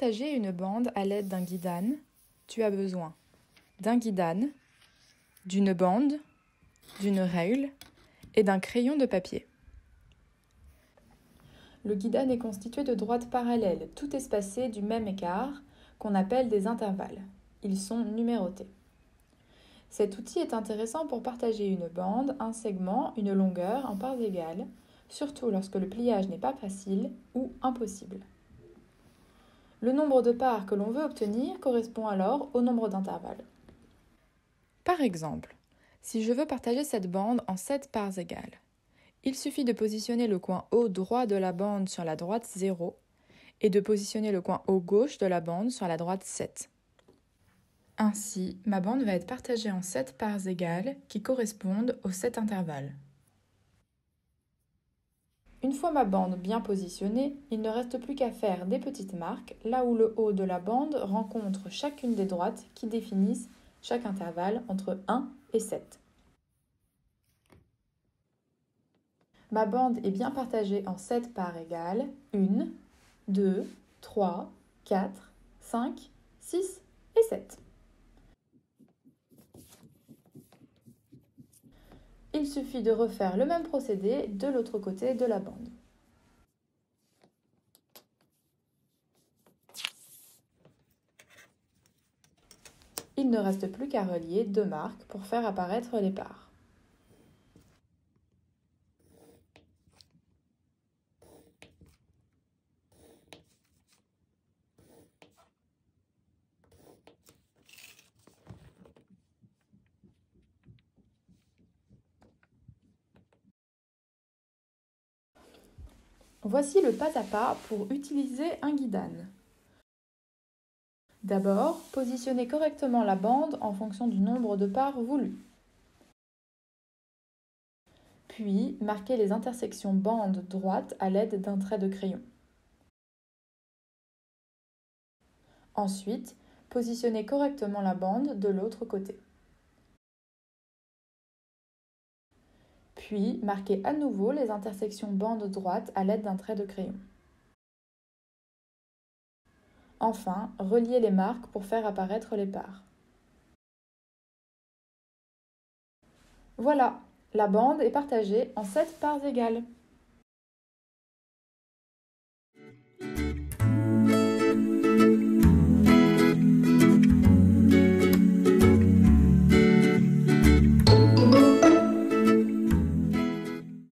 partager une bande à l'aide d'un guidane, tu as besoin d'un guidane, d'une bande, d'une règle et d'un crayon de papier. Le guidane est constitué de droites parallèles, toutes espacées du même écart, qu'on appelle des intervalles. Ils sont numérotés. Cet outil est intéressant pour partager une bande, un segment, une longueur en parts égales, surtout lorsque le pliage n'est pas facile ou impossible. Le nombre de parts que l'on veut obtenir correspond alors au nombre d'intervalles. Par exemple, si je veux partager cette bande en 7 parts égales, il suffit de positionner le coin haut droit de la bande sur la droite 0 et de positionner le coin haut gauche de la bande sur la droite 7. Ainsi, ma bande va être partagée en 7 parts égales qui correspondent aux 7 intervalles. Une fois ma bande bien positionnée, il ne reste plus qu'à faire des petites marques là où le haut de la bande rencontre chacune des droites qui définissent chaque intervalle entre 1 et 7. Ma bande est bien partagée en 7 parts égales, 1, 2, 3, 4, 5, 6 et 7. Il suffit de refaire le même procédé de l'autre côté de la bande. Il ne reste plus qu'à relier deux marques pour faire apparaître les parts. Voici le pas à pas pour utiliser un guidane. D'abord, positionnez correctement la bande en fonction du nombre de parts voulu. Puis, marquez les intersections bande droite à l'aide d'un trait de crayon. Ensuite, positionnez correctement la bande de l'autre côté. Puis, marquez à nouveau les intersections bande droite à l'aide d'un trait de crayon. Enfin, reliez les marques pour faire apparaître les parts. Voilà, la bande est partagée en 7 parts égales.